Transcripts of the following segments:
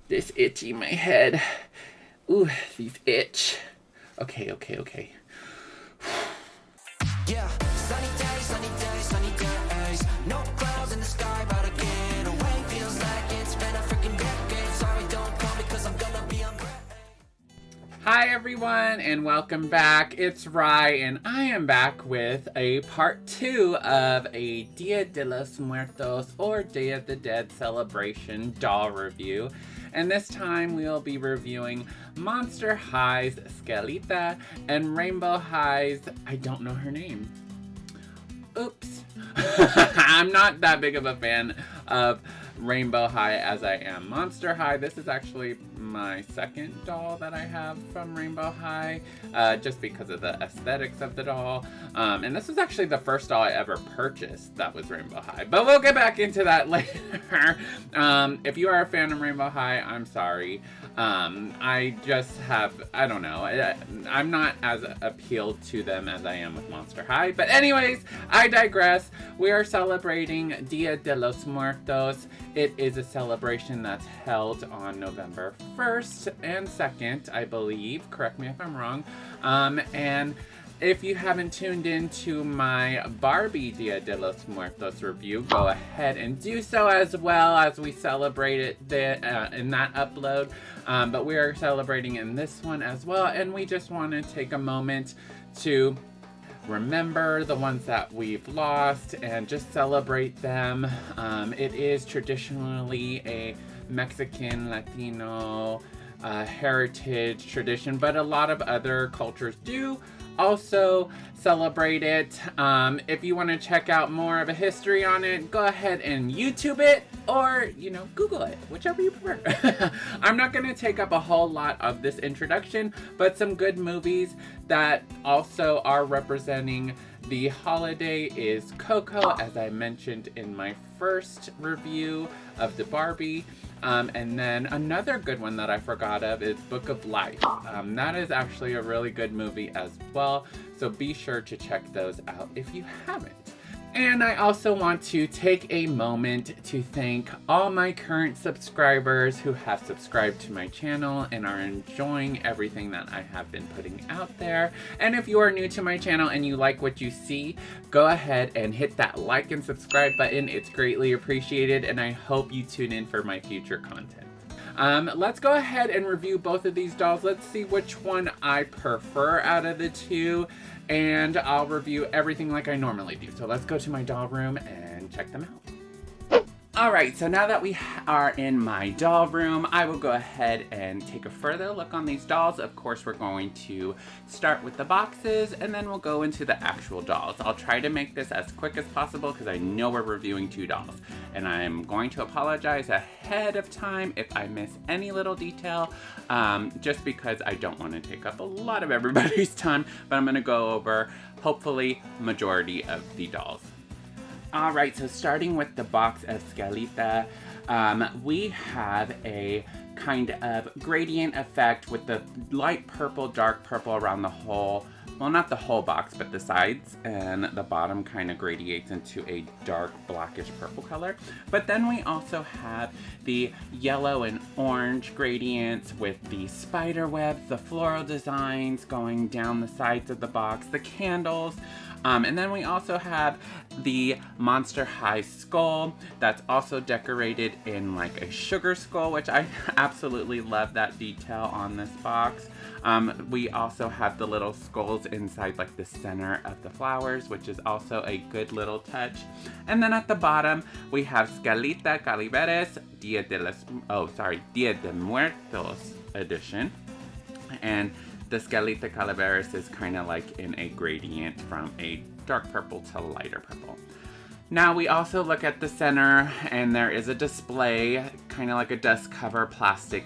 This itchy my head. Ooh, these itch. Okay. Yeah, sunny days, no clouds in the sky, but I get away. Feels like it's been a freaking decade. Sorry, don't call me cause I'm gonna be on break. Hi everyone and welcome back. It's Rye and I am back with a part 2 of a Dia de los Muertos or Day of the Dead celebration doll review. And this time we'll be reviewing Monster High's Skelita and Rainbow High's, I don't know her name. Oops. I'm not that big of a fan of Rainbow High as I am Monster High. This is actually my second doll that I have from Rainbow High, just because of the aesthetics of the doll. And this was actually the first doll I ever purchased that was Rainbow High. But we'll get back into that later. If you are a fan of Rainbow High, I'm sorry. I just have, I don't know, I'm not as appealed to them as I am with Monster High. But anyways, I digress. We are celebrating Dia de los Muertos. It is a celebration that's held on November 1st and 2nd, I believe. Correct me if I'm wrong. And if you haven't tuned into my Barbie Dia de los Muertos review, go ahead and do so as well as we celebrate it in that upload. But we are celebrating in this one as well, and we just want to take a moment to remember the ones that we've lost and just celebrate them. It is traditionally a Mexican, Latino, heritage tradition, but a lot of other cultures do also celebrate it. If you want to check out more of a history on it, go ahead and YouTube it or, Google it, whichever you prefer. I'm not going to take up a whole lot of this introduction, but some good movies that also are representing the holiday is Coco, as I mentioned in my first review of the Barbie. And then another good one that I forgot of is Book of Life. That is actually a really good movie as well, so be sure to check those out if you haven't. And I also want to take a moment to thank all my current subscribers who have subscribed to my channel and are enjoying everything that I have been putting out there. And if you are new to my channel and you like what you see, go ahead and hit that like and subscribe button. It's greatly appreciated, and I hope you tune in for my future content. Let's go ahead and review both of these dolls. Let's see which one I prefer out of the two, and I'll review everything like I normally do. So let's go to my doll room and check them out. Alright, so now that we are in my doll room, I will go ahead and take a further look on these dolls. Of course, we're going to start with the boxes, and then we'll go into the actual dolls. I'll try to make this as quick as possible because I know we're reviewing two dolls. And I'm going to apologize ahead of time if I miss any little detail, just because I don't want to take up a lot of everybody's time, but I'm going to go over, hopefully, majority of the dolls. Alright, so starting with the box of Skelita, we have a kind of gradient effect with the light purple, dark purple around the whole, well, not the whole box, but the sides, and the bottom kind of gradiates into a dark blackish purple color. But then we also have the yellow and orange gradients with the spider webs, the floral designs going down the sides of the box, the candles. And then we also have the Monster High skull that's also decorated in like a sugar skull, which I absolutely love that detail on this box. We also have the little skulls inside like the center of the flowers, which is also a good little touch. And then at the bottom, we have Skelita Calaveras Dia de Muertos edition. And the Skelita Calaveras is kind of like in a gradient from a dark purple to lighter purple. Now we also look at the center, and there is a display, kind of like a dust cover plastic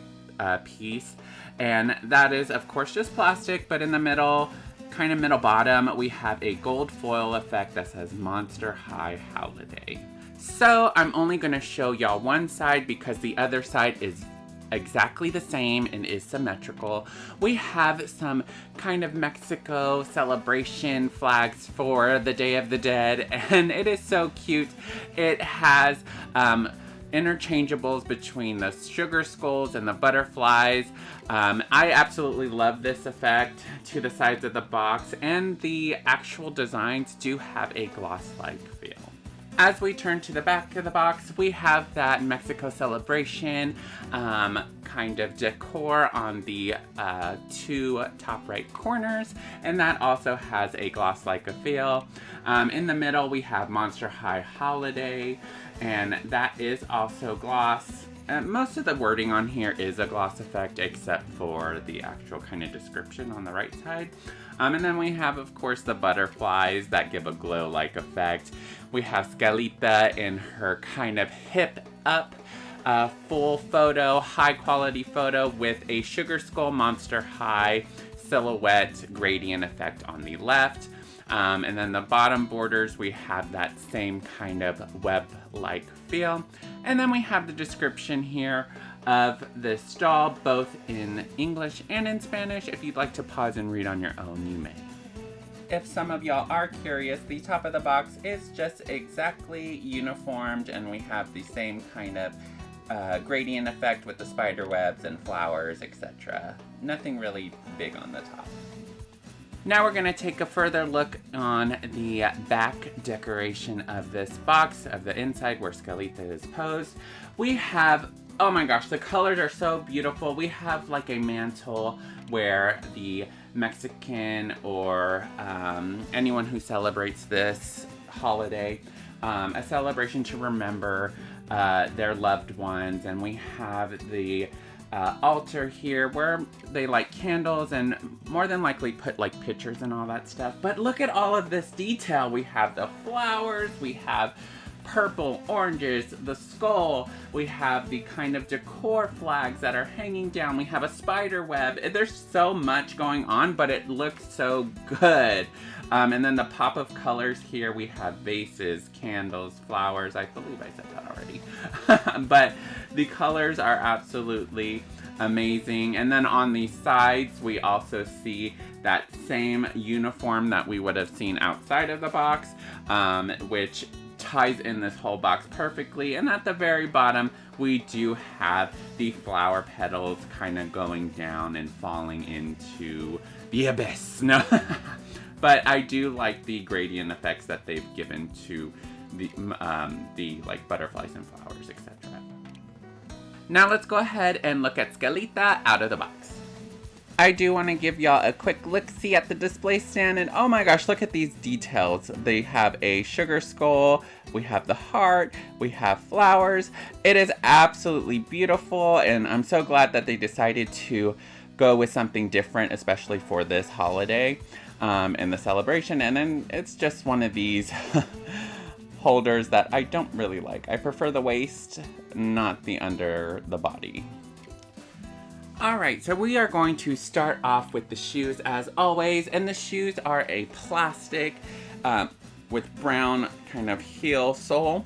piece. And that is, of course, just plastic, but in the middle, kind of middle bottom, we have a gold foil effect that says Monster High Holiday. So I'm only going to show y'all one side because the other side is exactly the same and is symmetrical. We have some kind of Mexico celebration flags for the Day of the Dead, and it is so cute. It has interchangeables between the sugar skulls and the butterflies. I absolutely love this effect to the sides of the box, and the actual designs do have a gloss-like feel. As we turn to the back of the box, we have that Mexico celebration kind of decor on the two top right corners, and that also has a gloss-like feel. In the middle, we have Monster High Holiday, and that is also gloss. Most of the wording on here is a gloss effect, except for the actual kind of description on the right side. And then we have, of course, the butterflies that give a glow-like effect. We have Skelita in her kind of hip up full photo, high quality photo with a Sugar Skull Monster High silhouette gradient effect on the left. And then the bottom borders, we have that same kind of web-like feel. And then we have the description here of this doll, both in English and in Spanish. If you'd like to pause and read on your own, you may. If some of y'all are curious, the top of the box is just exactly uniformed, and we have the same kind of gradient effect with the spider webs and flowers, etc. Nothing really big on the top. Now we're going to take a further look on the back decoration of this box, of the inside where Skelita is posed. We have, oh my gosh, the colors are so beautiful. We have like a mantle where the Mexican or anyone who celebrates this holiday, a celebration to remember their loved ones. And we have the altar here where they light candles and more than likely put like pictures and all that stuff. But look at all of this detail. We have the flowers, we have purple, oranges, the skull, we have the kind of decor flags that are hanging down, we have a spider web. There's so much going on, but it looks so good. And then the pop of colors here, we have vases, candles, flowers. I believe I said that already. But the colors are absolutely amazing. And then on the sides, we also see that same uniform that we would have seen outside of the box, which ties in this whole box perfectly. And at the very bottom, we do have the flower petals kind of going down and falling into the abyss. No. But I do like the gradient effects that they've given to the like butterflies and flowers, etc. Now let's go ahead and look at Skelita out of the box. I do want to give y'all a quick look-see at the display stand, and oh my gosh, look at these details. They have a sugar skull, we have the heart, we have flowers. It is absolutely beautiful, and I'm so glad that they decided to go with something different, especially for this holiday. In the celebration. And then it's just one of these holders that I don't really like. I prefer the waist, not the under the body. Alright, so we are going to start off with the shoes as always, and the shoes are a plastic with brown kind of heel sole.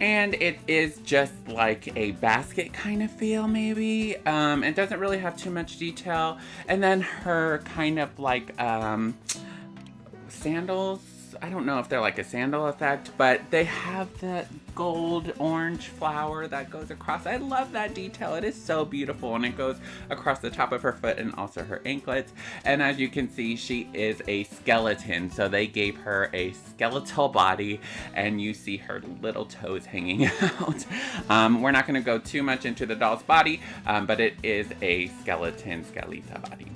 And it is just like a basket kind of feel, maybe. It doesn't really have too much detail. And then her kind of like sandals. I don't know if they're like a sandal effect, but they have that gold orange flower that goes across. I love that detail. It is so beautiful, and it goes across the top of her foot and also her anklets. And as you can see, she is a skeleton, so they gave her a skeletal body, and you see her little toes hanging out. We're not going to go too much into the doll's body, but it is a skeleton Skelita body.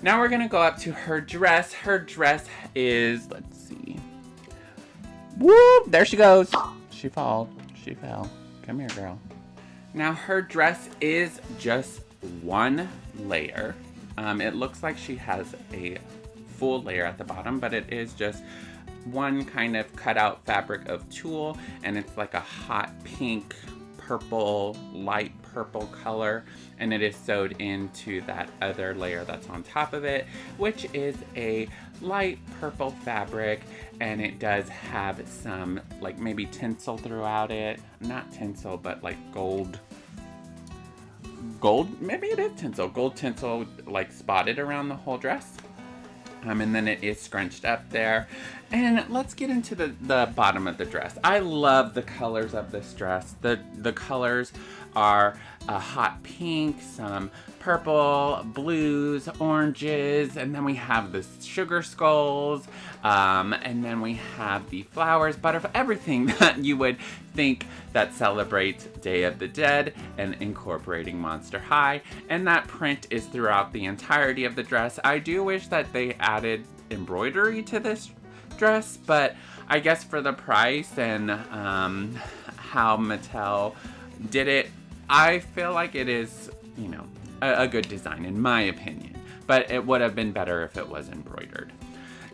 Now we're going to go up to her dress. Her dress is, let's see. Whoop! There she goes. She fell. Come here, girl. Now her dress is just one layer. It looks like she has a full layer at the bottom, but it is just one kind of cutout fabric of tulle, and it's like a hot pink, purple, light purple color, and it is sewed into that other layer that's on top of it, which is a light purple fabric, and it does have some like maybe tinsel throughout it. Not tinsel, but like gold, maybe it is tinsel, gold tinsel like spotted around the whole dress. And then it is scrunched up there. And let's get into the bottom of the dress. I love the colors of this dress. The colors are a hot pink, some purple, blues, oranges, and then we have the sugar skulls, and then we have the flowers, butterfly, everything that you would think that celebrates Day of the Dead and incorporating Monster High. And that print is throughout the entirety of the dress. I do wish that they added embroidery to this dress, but I guess for the price and how Mattel did it, I feel like it is, you know, a good design in my opinion, but it would have been better if it was embroidered.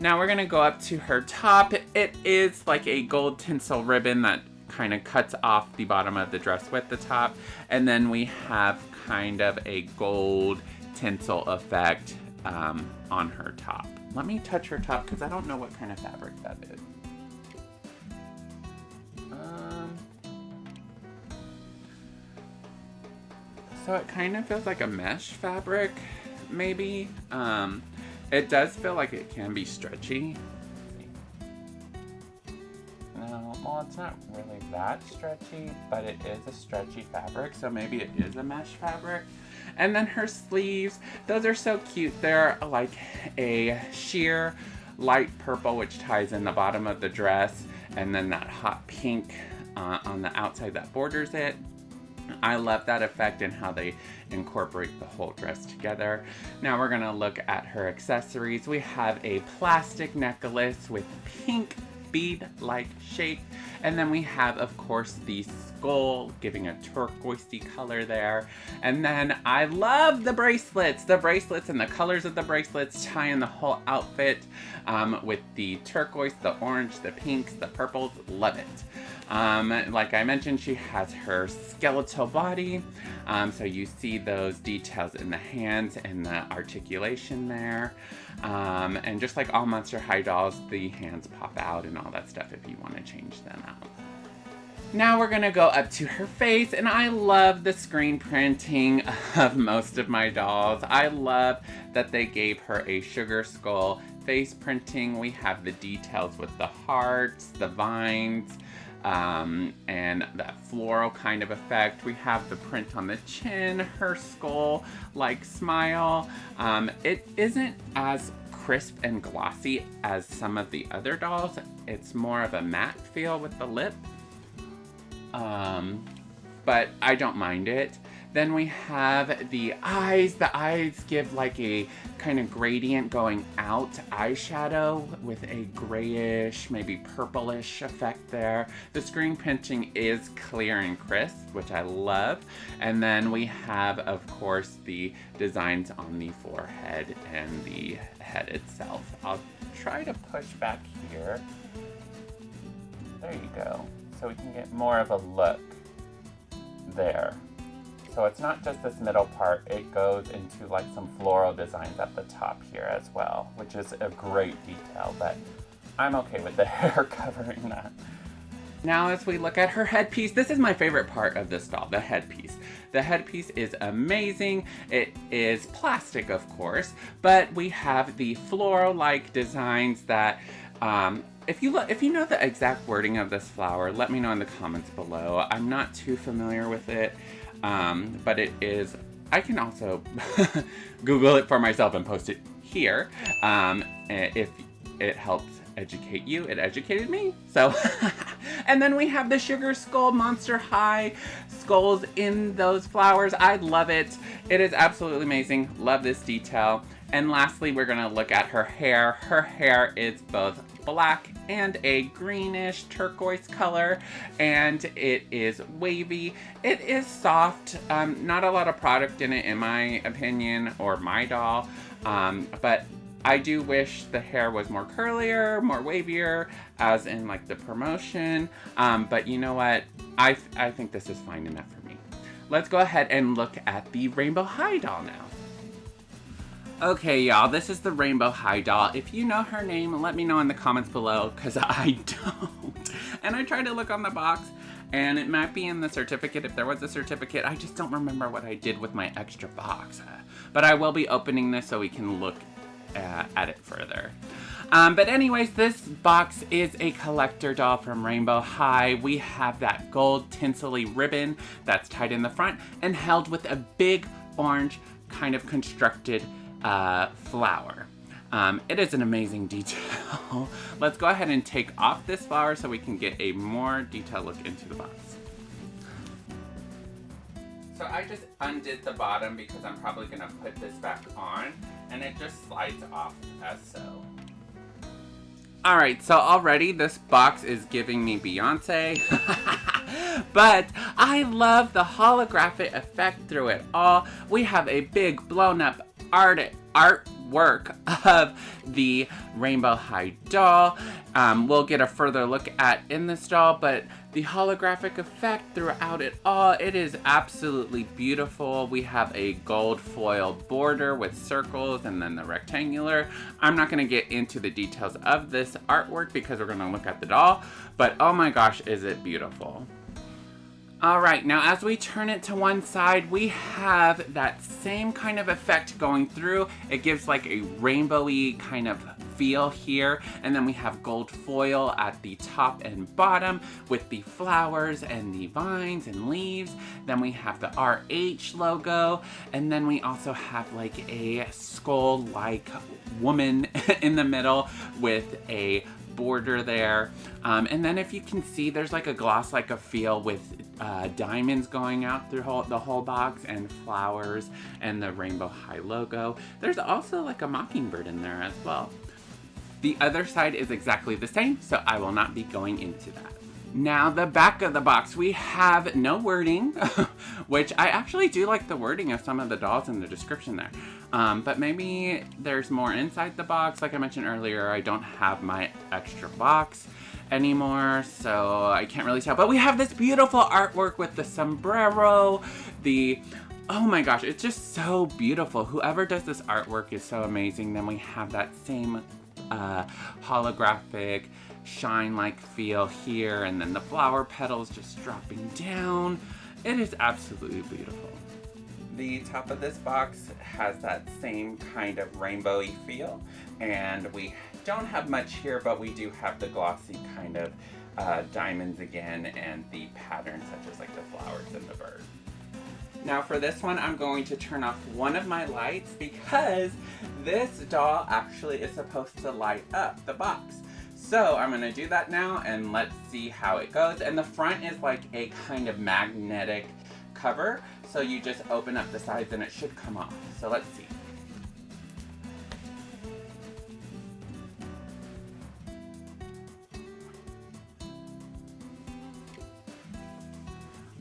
Now we're gonna go up to her top. It is like a gold tinsel ribbon that kind of cuts off the bottom of the dress with the top, and then we have kind of a gold tinsel effect on her top. Let me touch her top because I don't know what kind of fabric that is. So it kind of feels like a mesh fabric, maybe. It does feel like it can be stretchy. No, well, it's not really that stretchy, but it is a stretchy fabric, so maybe it is a mesh fabric. And then her sleeves, those are so cute. They're like a sheer light purple, which ties in the bottom of the dress, and then that hot pink on the outside that borders it. I love that effect and how they incorporate the whole dress together. Now we're gonna look at her accessories. We have a plastic necklace with pink bead-like shape. And then we have, of course, the skull, giving a turquoisey color there. And then I love the bracelets. The bracelets and the colors of the bracelets tie in the whole outfit with the turquoise, the orange, the pinks, the purples. Love it. Like I mentioned, she has her skeletal body. So you see those details in the hands and the articulation there. And just like all Monster High dolls, the hands pop out and all that stuff if you want to change them out. Now we're gonna go up to her face, and I love the screen printing of most of my dolls. I love that they gave her a sugar skull face printing. We have the details with the hearts, the vines, and that floral kind of effect. We have the print on the chin, her skull-like smile. It isn't as crisp and glossy as some of the other dolls. It's more of a matte feel with the lip. But I don't mind it. Then we have the eyes. The eyes give like a kind of gradient going out eyeshadow with a grayish, maybe purplish effect there. The screen printing is clear and crisp, which I love. And then we have, of course, the designs on the forehead and the head itself. I'll try to push back here. There you go. So we can get more of a look there. So it's not just this middle part, it goes into like some floral designs at the top here as well, which is a great detail, but I'm okay with the hair covering that. Now as we look at her headpiece, this is my favorite part of this doll, the headpiece. The headpiece is amazing. It is plastic, of course, but we have the floral-like designs that, if you know the exact wording of this flower, let me know in the comments below. I'm not too familiar with it. But it is, I can also Google it for myself and post it here. If it helps educate you, it educated me. So, and then we have the Sugar Skull Monster High skulls in those flowers. I love it. It is absolutely amazing. Love this detail. And lastly, we're gonna look at her hair. Her hair is both black and a greenish turquoise color, and it is wavy. It is soft, not a lot of product in it in my opinion, or my doll, but I do wish the hair was more curlier, more wavier, as in like the promotion, but you know what, I think this is fine enough for me. Let's go ahead and look at the Rainbow High doll now. Okay, y'all, this is the Rainbow High doll. If you know her name, let me know in the comments below, because I don't. And I tried to look on the box, and it might be in the certificate if there was a certificate. I just don't remember what I did with my extra box. But I will be opening this so we can look add it further. But anyways, this box is a collector doll from Rainbow High. We have that gold tinselly ribbon that's tied in the front and held with a big orange kind of constructed flower. It is an amazing detail. Let's go ahead and take off this flower so we can get a more detailed look into the box. So I just undid the bottom because I'm probably gonna put this back on, and it just slides off as so. Alright, so already this box is giving me Beyonce, but I love the holographic effect through it all. We have a big blown up artwork of the Rainbow High doll. We'll get a further look at in this doll, but the holographic effect throughout it all, it is absolutely beautiful. We have a gold foil border with circles and then the rectangular. I'm not gonna get into the details of this artwork because we're gonna look at the doll, but oh my gosh, is it beautiful. All right, now as we turn it to one side, we have that same kind of effect going through. It gives like a rainbowy kind of feel here. And then we have gold foil at the top and bottom with the flowers and the vines and leaves. Then we have the RH logo. And then we also have like a skull-like woman in the middle with a border there. And then if you can see, there's like a gloss like a feel with diamonds going out through the whole box and flowers and the Rainbow High logo. There's also like a mockingbird in there as well. The other side is exactly the same, so I will not be going into that. Now the back of the box, we have no wording, which I actually do like the wording of some of the dolls in the description there. But maybe there's more inside the box. Like I mentioned earlier, I don't have my extra box anymore, so I can't really tell. But we have this beautiful artwork with the sombrero, oh my gosh, it's just so beautiful. Whoever does this artwork is so amazing. Then we have that same holographic shine-like feel here, and then the flower petals just dropping down. It is absolutely beautiful. The top of this box has that same kind of rainbowy feel, and we don't have much here, but we do have the glossy kind of diamonds again, and the patterns such as like the flowers and the bird. Now for this one, I'm going to turn off one of my lights because this doll actually is supposed to light up the box. So I'm gonna do that now and let's see how it goes. And the front is like a kind of magnetic cover. So you just open up the sides and it should come off. So let's see.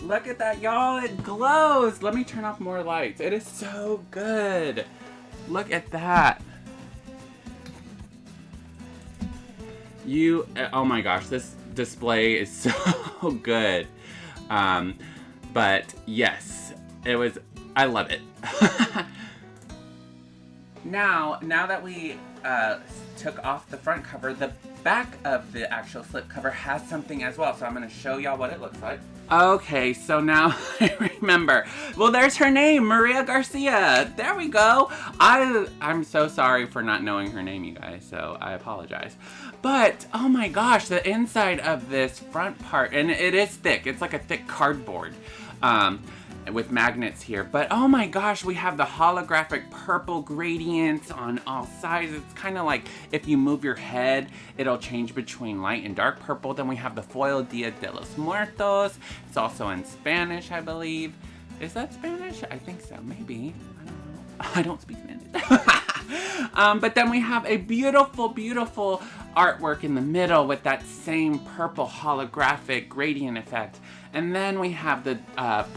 Look at that, y'all, it glows. Let me turn off more lights. It is so good. Look at that. Oh my gosh, this display is so good. But yes, I love it. Now that we took off the front cover, the back of the actual slip cover has something as well. So I'm gonna show y'all what it looks like. Okay, so now I remember. Well, there's her name, Maria Garcia. There we go. I'm so sorry for not knowing her name, you guys, so I apologize. But, oh my gosh, the inside of this front part, and it is thick. It's like a thick cardboard with magnets here. But, oh my gosh, we have the holographic purple gradients on all sides. It's kind of like if you move your head, it'll change between light and dark purple. Then we have the foil Dia de los Muertos. It's also in Spanish, I believe. Is that Spanish? I think so, maybe. I don't know. I don't speak Spanish. But then we have a beautiful, beautiful artwork in the middle with that same purple holographic gradient effect. And then we have the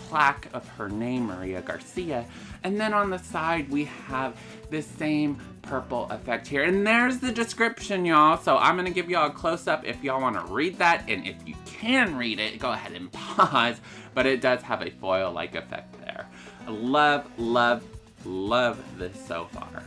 plaque of her name, Maria Garcia. And then on the side, we have this same purple effect here. And there's the description, y'all. So I'm gonna give y'all a close-up if y'all wanna read that. And if you can read it, go ahead and pause. But it does have a foil-like effect there. I love, love, love this so far.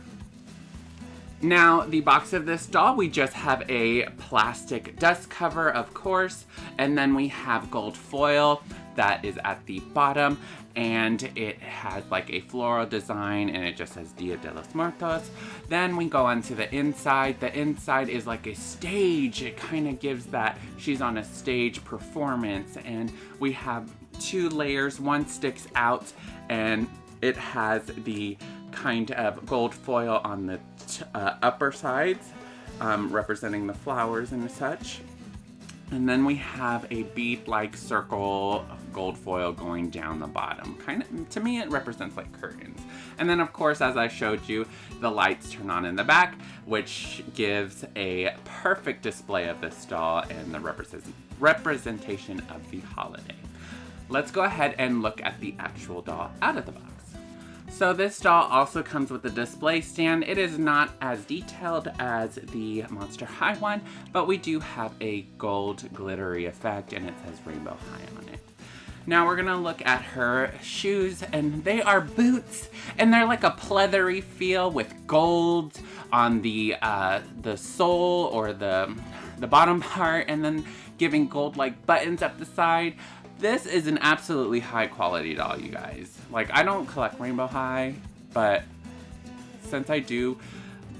Now, the box of this doll, we just have a plastic dust cover, of course, and then we have gold foil that is at the bottom, and it has like a floral design, and it just says Dia de los Muertos. Then we go on to the inside. The inside is like a stage. It kind of gives that she's on a stage performance, and we have 2 layers. One sticks out, and it has the kind of gold foil on the upper sides, representing the flowers and such. And then we have a bead-like circle of gold foil going down the bottom. Kind of, to me, it represents like curtains. And then, of course, as I showed you, the lights turn on in the back, which gives a perfect display of this doll and the representation of the holiday. Let's go ahead and look at the actual doll out of the box. So this doll also comes with a display stand. It is not as detailed as the Monster High one, but we do have a gold glittery effect, and it says Rainbow High on it. Now we're gonna look at her shoes, and they are boots, and they're like a pleathery feel with gold on the sole or the bottom part, and then giving gold like buttons up the side. This is an absolutely high quality doll, you guys. Like, I don't collect Rainbow High, but since I do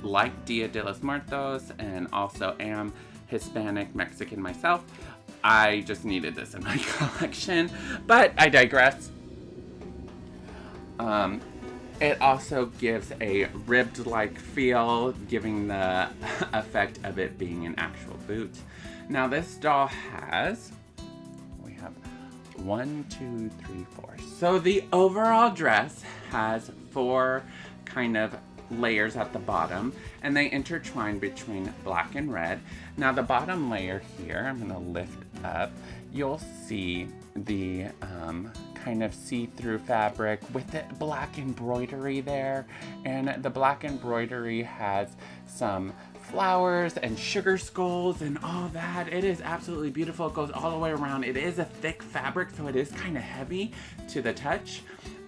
like Dia de los Muertos and also am Hispanic Mexican myself, I just needed this in my collection. But I digress. It also gives a ribbed-like feel, giving the effect of it being an actual boot. Now this doll has, 1, 2, 3, 4. So the overall dress has 4 kind of layers at the bottom, and they intertwine between black and red. Now the bottom layer here, I'm gonna lift up, you'll see the kind of see-through fabric with the black embroidery there, and the black embroidery has some flowers and sugar skulls and all that. It is absolutely beautiful. It goes all the way around. It is a thick fabric, so it is kind of heavy to the touch.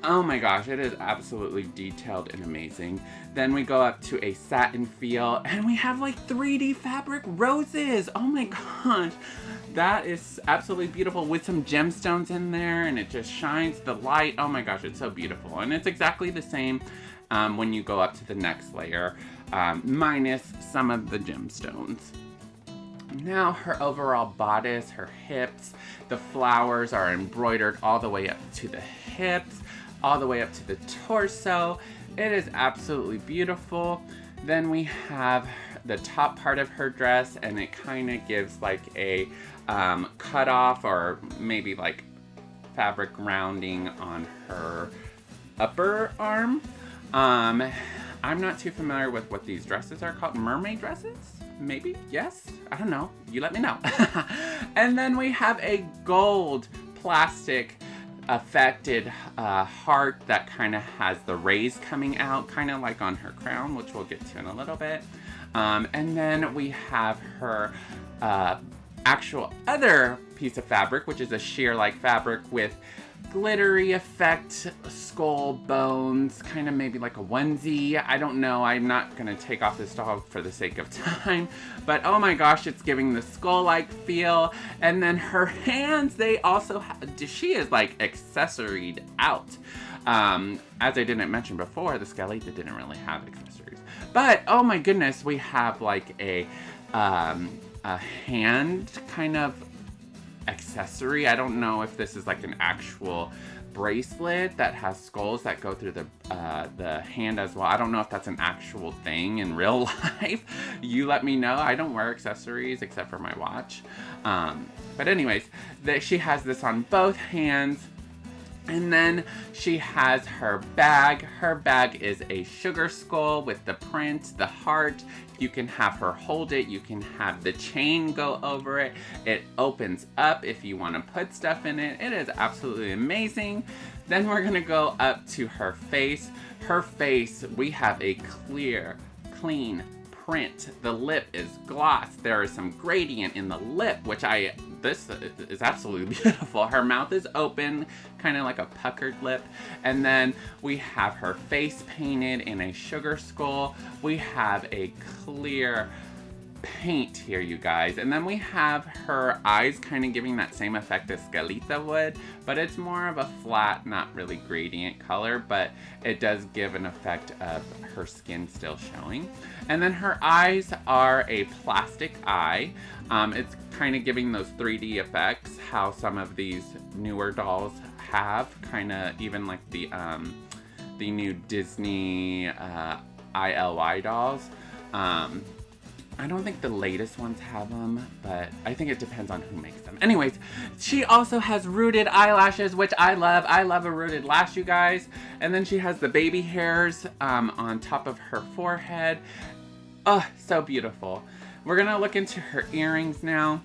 Oh my gosh, it is absolutely detailed and amazing. Then we go up to a satin feel, and we have like 3D fabric roses. Oh my gosh, that is absolutely beautiful with some gemstones in there, and it just shines the light. Oh my gosh, it's so beautiful. And it's exactly the same when you go up to the next layer, minus some of the gemstones. Now her overall bodice, her hips, the flowers are embroidered all the way up to the hips, all the way up to the torso. It is absolutely beautiful. Then we have the top part of her dress, and it kind of gives like a cut off or maybe like fabric rounding on her upper arm. I'm not too familiar with what these dresses are called. Mermaid dresses? Maybe? Yes? I don't know. You let me know. And then we have a gold plastic affected heart that kind of has the rays coming out, kind of like on her crown, which we'll get to in a little bit. And then we have her actual other piece of fabric, which is a sheer-like fabric with glittery effect, skull bones, kind of maybe like a onesie. I don't know. I'm not going to take off this doll for the sake of time. But oh my gosh, it's giving the skull-like feel. And then her hands, they also have, she is like accessoried out. As I didn't mention before, the Skelita didn't really have accessories. But oh my goodness, we have like a hand kind of accessory. I don't know if this is like an actual bracelet that has skulls that go through the hand as well. I don't know if that's an actual thing in real life. You let me know. I don't wear accessories except for my watch. But anyways, she has this on both hands. And then she has her bag. Her bag is a sugar skull with the print, the heart. You can have her hold it. You can have the chain go over it. It opens up if you want to put stuff in it. It is absolutely amazing. Then we're going to go up to her face. Her face, we have a clear, clean print. The lip is gloss. There is some gradient in the lip, which I this is absolutely beautiful. Her mouth is open, kind of like a puckered lip. And then we have her face painted in a sugar skull. We have a clear paint here, you guys. And then we have her eyes kind of giving that same effect as Skelita would, but it's more of a flat, not really gradient color, but it does give an effect of her skin still showing. And then her eyes are a plastic eye. It's kind of giving those 3D effects, how some of these newer dolls have, kind of even like the new Disney ILY dolls. I don't think the latest ones have them, but I think it depends on who makes them. Anyways, she also has rooted eyelashes, which I love. I love a rooted lash, you guys. And then she has the baby hairs on top of her forehead. Oh, so beautiful. We're gonna look into her earrings now.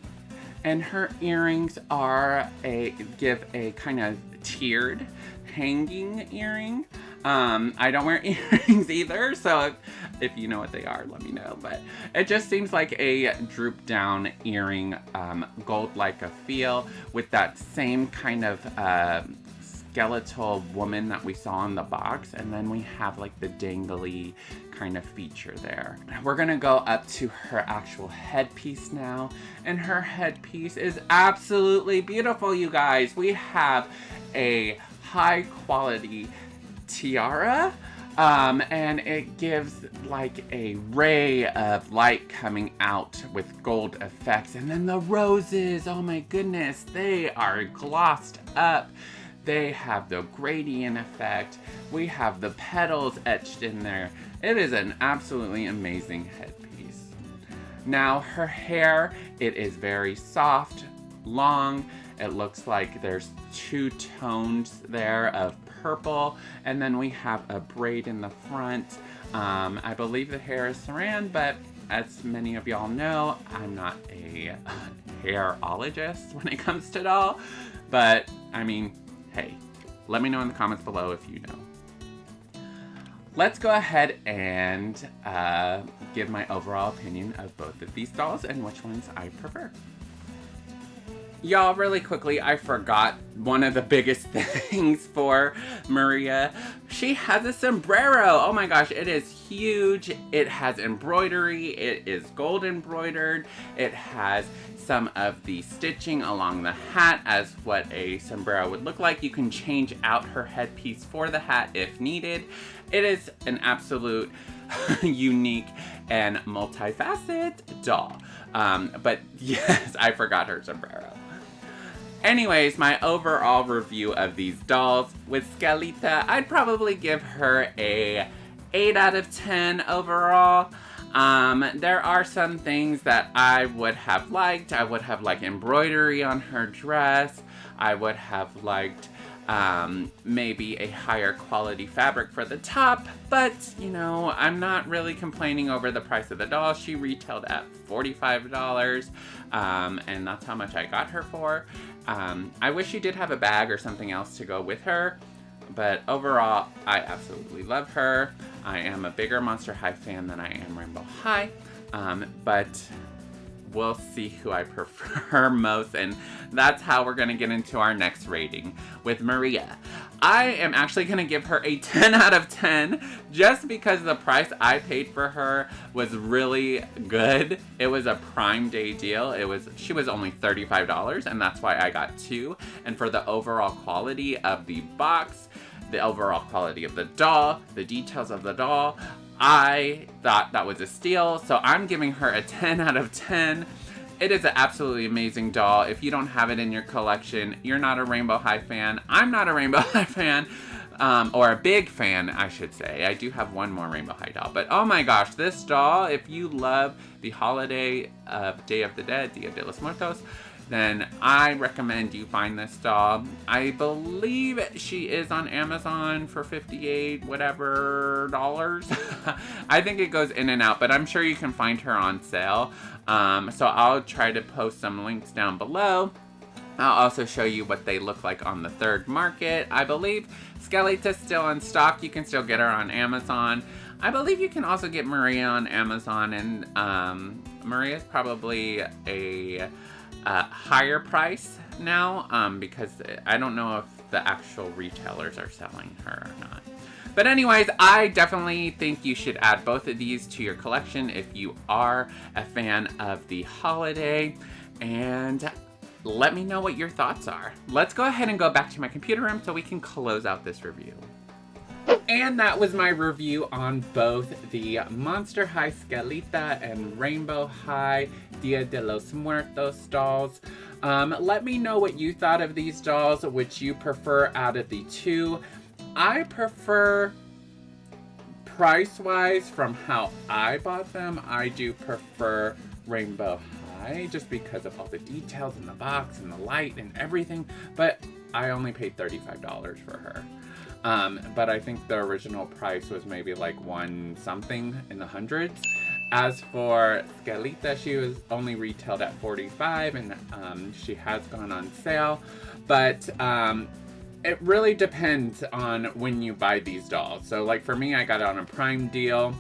And her earrings are give a kind of tiered hanging earring. I don't wear earrings either, so if you know what they are, let me know. But it just seems like a droop down earring, gold-like a feel with that same kind of skeletal woman that we saw in the box. And then we have like the dangly kind of feature there. We're gonna go up to her actual headpiece now. And her headpiece is absolutely beautiful, you guys. We have a high quality tiara, and it gives like a ray of light coming out with gold effects. And then the roses, oh my goodness, they are glossed up. They have the gradient effect. We have the petals etched in there. It is an absolutely amazing headpiece. Now her hair, it is very soft, long. It looks like there's two tones there of purple, and then we have a braid in the front. I believe the hair is saran, but as many of y'all know, I'm not a hairologist when it comes to doll. But I mean, hey, let me know in the comments below if you know. Let's go ahead and give my overall opinion of both of these dolls and which ones I prefer. Y'all, really quickly, I forgot one of the biggest things for Maria. She has a sombrero. Oh my gosh, it is huge. It has embroidery. It is gold embroidered. It has some of the stitching along the hat as what a sombrero would look like. You can change out her headpiece for the hat if needed. It is an absolute unique and multifaceted doll. But yes, I forgot her sombrero. Anyways, my overall review of these dolls, with Skelita, I'd probably give her a 8 out of 10 overall. There are some things that I would have liked. I would have liked embroidery on her dress. I would have liked maybe a higher quality fabric for the top, but you know, I'm not really complaining over the price of the doll. She retailed at $45, and that's how much I got her for. I wish she did have a bag or something else to go with her, but overall, I absolutely love her. I am a bigger Monster High fan than I am Rainbow High, but we'll see who I prefer most, and that's how we're gonna get into our next rating with Maria. I am actually gonna give her a 10 out of 10 just because the price I paid for her was really good. It was a Prime Day deal. She was only $35, and that's why I got 2. And for the overall quality of the box, the overall quality of the doll, the details of the doll, I thought that was a steal, so I'm giving her a 10 out of 10. It is an absolutely amazing doll. If you don't have it in your collection, you're not a Rainbow High fan. I'm not a Rainbow High fan, or a big fan, I should say. I do have one more Rainbow High doll, but oh my gosh, this doll, if you love the holiday of Day of the Dead, Dia de los Muertos, then I recommend you find this doll. I believe she is on Amazon for $58 whatever dollars. I think it goes in and out, but I'm sure you can find her on sale. So I'll try to post some links down below. I'll also show you what they look like on the third market. I believe Skelita's still in stock. You can still get her on Amazon. I believe you can also get Maria on Amazon, and Maria's probably a higher price now, because I don't know if the actual retailers are selling her or not. But anyways, I definitely think you should add both of these to your collection if you are a fan of the holiday. And let me know what your thoughts are. Let's go ahead and go back to my computer room so we can close out this review. And that was my review on both the Monster High Skelita and Rainbow High Dia de los Muertos dolls. Let me know what you thought of these dolls, which you prefer out of the two. I prefer, price-wise, from how I bought them, I do prefer Rainbow High, just because of all the details in the box and the light and everything, but I only paid $35 for her. But I think the original price was maybe like one something in the hundreds. As for Skelita, she was only retailed at $45, and she has gone on sale, but it really depends on when you buy these dolls. So like for me, I got it on a Prime deal,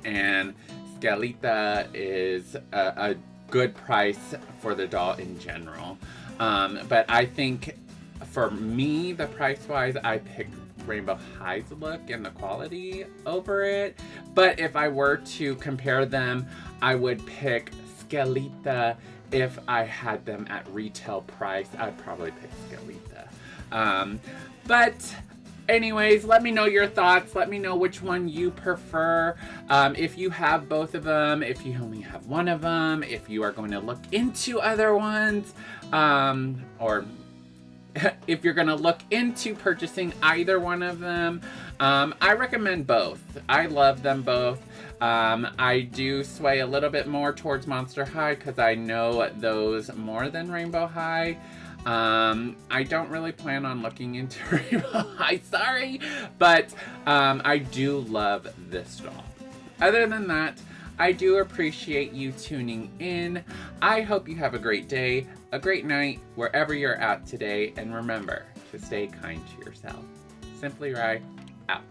and Skelita is a good price for the doll in general. But I think for me, the price-wise, I picked Rainbow High's look and the quality over it. But if I were to compare them, I would pick Skelita. If I had them at retail price, I'd probably pick Skelita. But anyways, let me know your thoughts. Let me know which one you prefer. If you have both of them, if you only have one of them, if you are going to look into other ones, or if you're going to look into purchasing either one of them, I recommend both. I love them both. I do sway a little bit more towards Monster High because I know those more than Rainbow High. I don't really plan on looking into Rainbow High, sorry, but I do love this doll. Other than that, I do appreciate you tuning in. I hope you have a great day, a great night, wherever you're at today, and remember to stay kind to yourself. Simply Rye, out.